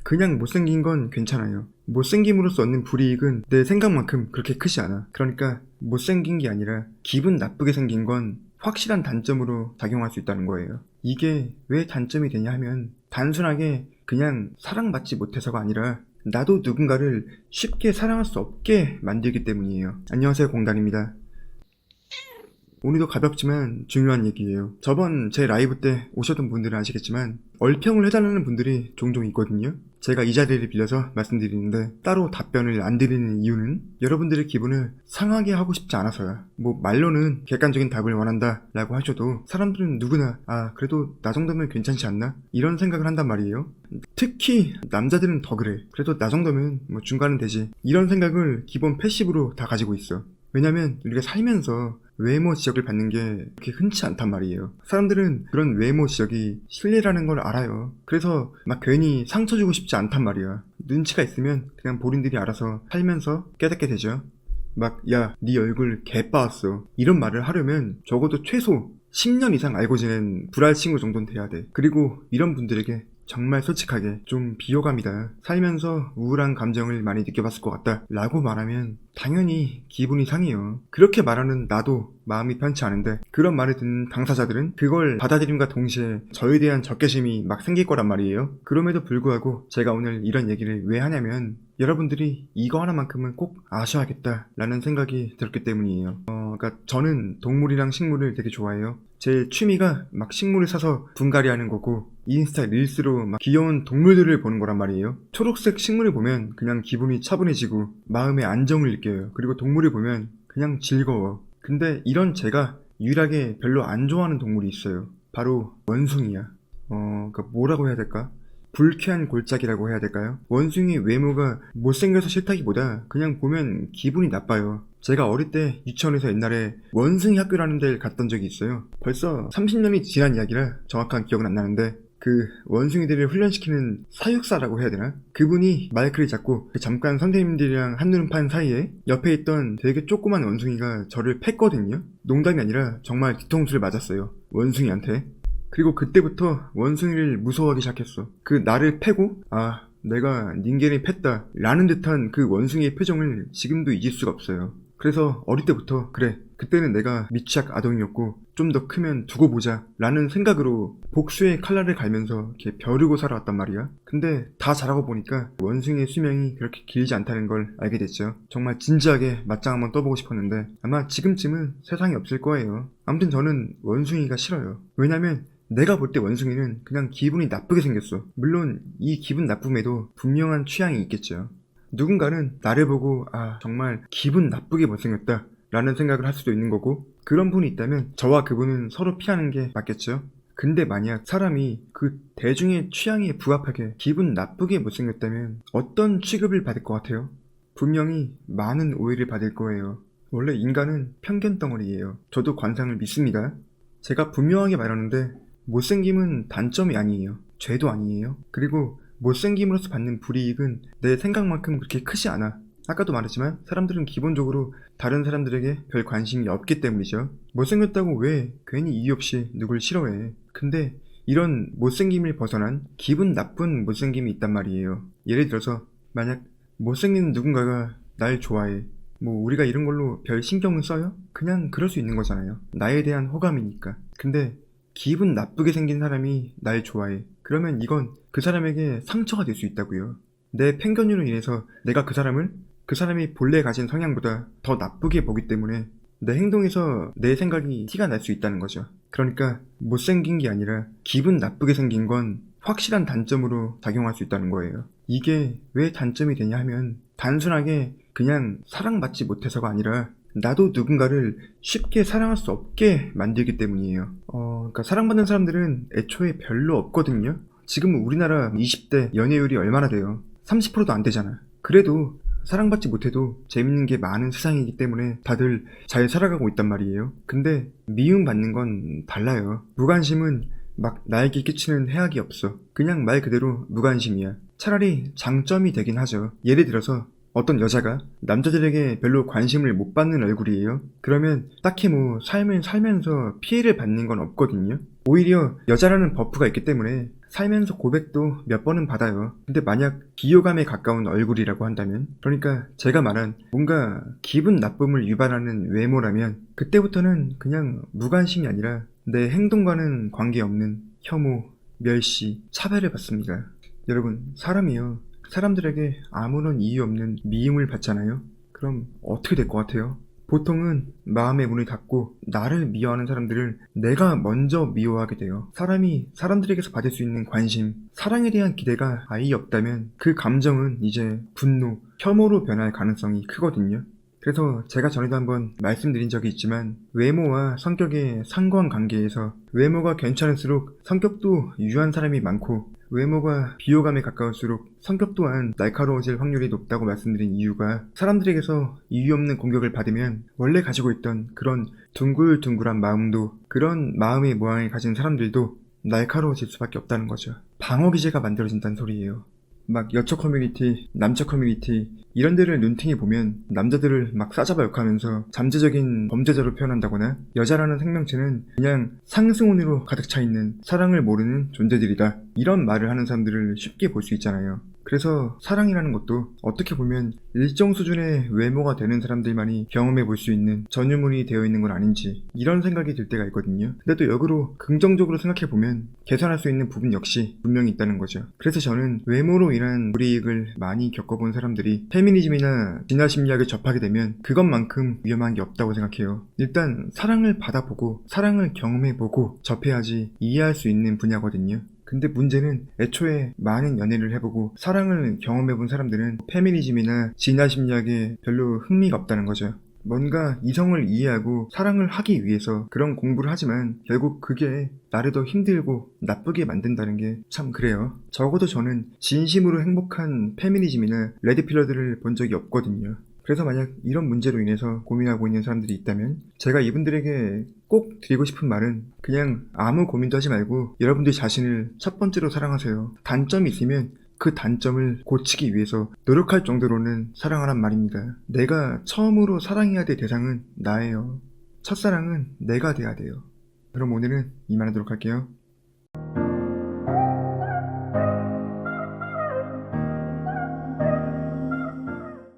그냥 못생긴 건 괜찮아요. 못생김으로써 얻는 불이익은 내 생각만큼 그렇게 크지 않아. 그러니까 못생긴 게 아니라 기분 나쁘게 생긴 건 확실한 단점으로 작용할 수 있다는 거예요. 이게 왜 단점이 되냐 하면 단순하게 그냥 사랑받지 못해서가 아니라 나도 누군가를 쉽게 사랑할 수 없게 만들기 때문이에요. 안녕하세요, 공단입니다. 오늘도 가볍지만 중요한 얘기예요. 저번 제 라이브 때 오셨던 분들은 아시겠지만 얼평을 해달라는 분들이 종종 있거든요. 제가 이 자리를 빌려서 말씀드리는데 따로 답변을 안 드리는 이유는 여러분들의 기분을 상하게 하고 싶지 않아서야. 말로는 객관적인 답을 원한다 라고 하셔도 사람들은 누구나 그래도 나 정도면 괜찮지 않나? 이런 생각을 한단 말이에요. 특히 남자들은 더 그래. 그래도 나 정도면 중간은 되지. 이런 생각을 기본 패시브로 다 가지고 있어. 왜냐면 우리가 살면서 외모 지적을 받는 게 그렇게 흔치 않단 말이에요. 사람들은 그런 외모 지적이 실례라는 걸 알아요. 그래서 막 괜히 상처 주고 싶지 않단 말이야. 눈치가 있으면 그냥 본인들이 알아서 살면서 깨닫게 되죠. 야, 네 얼굴 개빠았어. 이런 말을 하려면 적어도 최소 10년 이상 알고 지낸 불알 친구 정도는 돼야 돼. 그리고 이런 분들에게 정말 솔직하게 좀 비호감이다. 살면서 우울한 감정을 많이 느껴봤을 것 같다 라고 말하면 당연히 기분이 상해요. 그렇게 말하는 나도 마음이 편치 않은데 그런 말을 듣는 당사자들은 그걸 받아들임과 동시에 저에 대한 적개심이 막 생길 거란 말이에요. 그럼에도 불구하고 제가 오늘 이런 얘기를 왜 하냐면 여러분들이 이거 하나만큼은 꼭 아셔야겠다 라는 생각이 들었기 때문이에요. 그러니까 저는 동물이랑 식물을 되게 좋아해요. 제 취미가 막 식물을 사서 분갈이 하는 거고 인스타 릴스로 막 귀여운 동물들을 보는 거란 말이에요. 초록색 식물을 보면 그냥 기분이 차분해지고 마음의 안정을 느껴요. 그리고 동물을 보면 그냥 즐거워. 근데 이런 제가 유일하게 별로 안 좋아하는 동물이 있어요. 바로 원숭이야. 그러니까 뭐라고 해야 될까? 불쾌한 골짜기라고 해야 될까요? 원숭이 외모가 못생겨서 싫다기보다 그냥 보면 기분이 나빠요. 제가 어릴 때 유치원에서 옛날에 원숭이 학교라는 데를 갔던 적이 있어요. 벌써 30년이 지난 이야기라 정확한 기억은 안 나는데 그 원숭이들을 훈련시키는 사육사라고 해야 되나? 그분이 마이크를 잡고 잠깐 선생님들이랑 한눈 판 사이에 옆에 있던 되게 조그만 원숭이가 저를 팼거든요. 농담이 아니라 정말 뒤통수를 맞았어요. 원숭이한테. 그리고 그때부터 원숭이를 무서워하기 시작했어. 그 나를 패고 내가 닌게를 팼다 라는 듯한 그 원숭이의 표정을 지금도 잊을 수가 없어요. 그래서 어릴 때부터 그래, 그때는 내가 미취학 아동이었고 좀 더 크면 두고 보자 라는 생각으로 복수의 칼날을 갈면서 이렇게 벼르고 살아왔단 말이야. 근데 다 자라고 보니까 원숭이의 수명이 그렇게 길지 않다는 걸 알게 됐죠. 정말 진지하게 맞짱 한번 떠보고 싶었는데 아마 지금쯤은 세상에 없을 거예요. 아무튼 저는 원숭이가 싫어요. 왜냐면 내가 볼 때 원숭이는 그냥 기분이 나쁘게 생겼어. 물론 이 기분 나쁨에도 분명한 취향이 있겠죠. 누군가는 나를 보고 정말 기분 나쁘게 못생겼다 라는 생각을 할 수도 있는 거고, 그런 분이 있다면 저와 그분은 서로 피하는 게 맞겠죠. 근데 만약 사람이 그 대중의 취향에 부합하게 기분 나쁘게 못생겼다면 어떤 취급을 받을 것 같아요? 분명히 많은 오해를 받을 거예요. 원래 인간은 편견 덩어리예요. 저도 관상을 믿습니다. 제가 분명하게 말하는데 못생김은 단점이 아니에요. 죄도 아니에요. 그리고 못생김으로서 받는 불이익은 내 생각만큼 그렇게 크지 않아. 아까도 말했지만 사람들은 기본적으로 다른 사람들에게 별 관심이 없기 때문이죠. 못생겼다고 왜 괜히 이유 없이 누굴 싫어해. 근데 이런 못생김을 벗어난 기분 나쁜 못생김이 있단 말이에요. 예를 들어서 만약 못생긴 누군가가 날 좋아해. 우리가 이런 걸로 별 신경을 써요? 그냥 그럴 수 있는 거잖아요. 나에 대한 호감이니까. 근데 기분 나쁘게 생긴 사람이 날 좋아해. 그러면 이건 그 사람에게 상처가 될 수 있다고요. 내 편견으로 인해서 내가 그 사람이 본래 가진 성향보다 더 나쁘게 보기 때문에 내 행동에서 내 생각이 티가 날 수 있다는 거죠. 그러니까 못생긴 게 아니라 기분 나쁘게 생긴 건 확실한 단점으로 작용할 수 있다는 거예요. 이게 왜 단점이 되냐 하면 단순하게 그냥 사랑받지 못해서가 아니라 나도 누군가를 쉽게 사랑할 수 없게 만들기 때문이에요. 그러니까 사랑받는 사람들은 애초에 별로 없거든요. 지금 우리나라 20대 연애율이 얼마나 돼요? 30%도 안 되잖아. 그래도 사랑받지 못해도 재밌는 게 많은 세상이기 때문에 다들 잘 살아가고 있단 말이에요. 근데 미움받는 건 달라요. 무관심은 막 나에게 끼치는 해악이 없어. 그냥 말 그대로 무관심이야. 차라리 장점이 되긴 하죠. 예를 들어서 어떤 여자가 남자들에게 별로 관심을 못 받는 얼굴이에요. 그러면 딱히 삶을 살면서 피해를 받는 건 없거든요. 오히려 여자라는 버프가 있기 때문에 살면서 고백도 몇 번은 받아요. 근데 만약 비호감에 가까운 얼굴이라고 한다면, 그러니까 제가 말한 뭔가 기분 나쁨을 유발하는 외모라면 그때부터는 그냥 무관심이 아니라 내 행동과는 관계없는 혐오, 멸시, 차별을 받습니다. 여러분, 사람이요. 사람들에게 아무런 이유 없는 미움을 받잖아요. 그럼 어떻게 될 것 같아요? 보통은 마음의 문을 닫고 나를 미워하는 사람들을 내가 먼저 미워하게 돼요. 사람이 사람들에게서 받을 수 있는 관심, 사랑에 대한 기대가 아예 없다면 그 감정은 이제 분노, 혐오로 변할 가능성이 크거든요. 그래서 제가 전에도 한번 말씀드린 적이 있지만 외모와 성격의 상관관계에서 외모가 괜찮을수록 성격도 유한 사람이 많고 외모가 비호감에 가까울수록 성격 또한 날카로워질 확률이 높다고 말씀드린 이유가 사람들에게서 이유 없는 공격을 받으면 원래 가지고 있던 그런 둥글둥글한 마음도 그런 마음의 모양을 가진 사람들도 날카로워질 수밖에 없다는 거죠. 방어기제가 만들어진다는 소리예요. 막 여처 커뮤니티, 남처 커뮤니티 이런 데를 눈팅해 보면 남자들을 막 싸잡아 욕하면서 잠재적인 범죄자로 표현한다거나 여자라는 생명체는 그냥 상승운으로 가득 차 있는 사랑을 모르는 존재들이다 이런 말을 하는 사람들을 쉽게 볼 수 있잖아요. 그래서 사랑이라는 것도 어떻게 보면 일정 수준의 외모가 되는 사람들만이 경험해 볼 수 있는 전유물이 되어 있는 건 아닌지 이런 생각이 들 때가 있거든요. 근데 또 역으로 긍정적으로 생각해 보면 개선할 수 있는 부분 역시 분명히 있다는 거죠. 그래서 저는 외모로 인한 불이익을 많이 겪어본 사람들이 페미니즘이나 진화 심리학을 접하게 되면 그것만큼 위험한 게 없다고 생각해요. 일단 사랑을 받아보고 사랑을 경험해보고 접해야지 이해할 수 있는 분야거든요. 근데 문제는 애초에 많은 연애를 해보고 사랑을 경험해본 사람들은 페미니즘이나 진화심리학에 별로 흥미가 없다는 거죠. 뭔가 이성을 이해하고 사랑을 하기 위해서 그런 공부를 하지만 결국 그게 나를 더 힘들고 나쁘게 만든다는 게 참 그래요. 적어도 저는 진심으로 행복한 페미니즘이나 레드필러들을 본 적이 없거든요. 그래서 만약 이런 문제로 인해서 고민하고 있는 사람들이 있다면 제가 이분들에게 꼭 드리고 싶은 말은 그냥 아무 고민도 하지 말고 여러분들 자신을 첫 번째로 사랑하세요. 단점이 있으면 그 단점을 고치기 위해서 노력할 정도로는 사랑하란 말입니다. 내가 처음으로 사랑해야 될 대상은 나예요. 첫사랑은 내가 돼야 돼요. 그럼 오늘은 이만하도록 할게요.